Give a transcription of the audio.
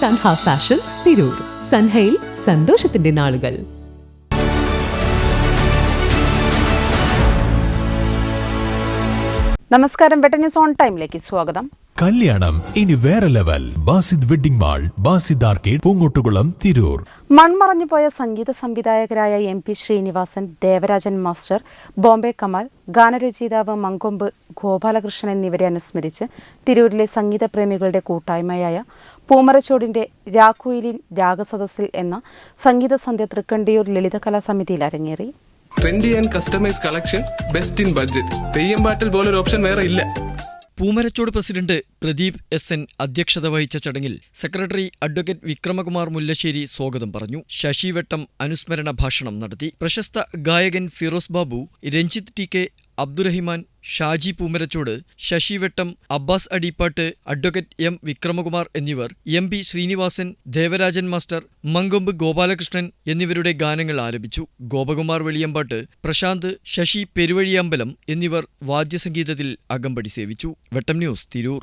Sanha fashions Tirur. സൻഹയിൽ സന്തോഷത്തിന്റെ നാളുകൾ. നമസ്കാരം, വെട്ട ന്യൂസ് ഓൺ ടൈമിലേക്ക് സ്വാഗതം. കല്യാണം ഇനി വേറെ level. Basid wedding mall, Basid arcade, Poonkottukulam, Tirur. മൺമറഞ്ഞുപോയ സംഗീത സംവിധായകരായ MP ശ്രീനിവാസൻ, ദേവരാജൻ മാസ്റ്റർ, ബോംബെ കമാൽ, ഗാനരചയിതാവ് മങ്കൊമ്പ് ഗോപാലകൃഷ്ണൻ എന്നിവരെ അനുസ്മരിച്ച് തിരൂരിലെ സംഗീത പ്രേമികളുടെ കൂട്ടായ്മയായ പൂമരച്ചോടിന്റെ രാക്കുയിലിൻ രാഗസദസ്സിൽ എന്ന സംഗീത സന്ധ്യ തൃക്കണ്ടിയൂർ ലളിതകലാ സമിതിയിൽ അരങ്ങേറി. Trendy and customise collection, best in budget. Theyyam പാട്ടിൽ പോലൊരു ഓപ്ഷൻ വേറെ ഇല്ല. പൂമരച്ചോട് പ്രസിഡന്റ് പ്രദീപ് SN അധ്യക്ഷത വഹിച്ച ചടങ്ങിൽ സെക്രട്ടറി അഡ്വക്കേറ്റ് വിക്രമകുമാർ മുല്ലശ്ശേരി സ്വാഗതം പറഞ്ഞു. ശശി വെട്ടം അനുസ്മരണ ഭാഷണം നടത്തി. പ്രശസ്ത ഗായകൻ ഫിറോസ് ബാബു, രഞ്ജിത്ത് TK, അബ്ദുറഹിമാൻ, ഷാജി പൂമരച്ചോട്, ശശി വെട്ടം, Abbas Adippattu, advocate M Vikramakumar എന്നിവർ MP ശ്രീനിവാസൻ, ദേവരാജൻ മാസ്റ്റർ, മങ്കൊമ്പ് ഗോപാലകൃഷ്ണൻ എന്നിവരുടെ ഗാനങ്ങൾ ആലപിച്ചു. ഗോപകുമാർ വെളിയമ്പാട്ട്, പ്രശാന്ത്, ശശി പെരുവഴിയമ്പലം എന്നിവർ വാദ്യസംഗീതത്തിൽ അകമ്പടി സേവിച്ചു. വെട്ടം ന്യൂസ്, തിരൂർ.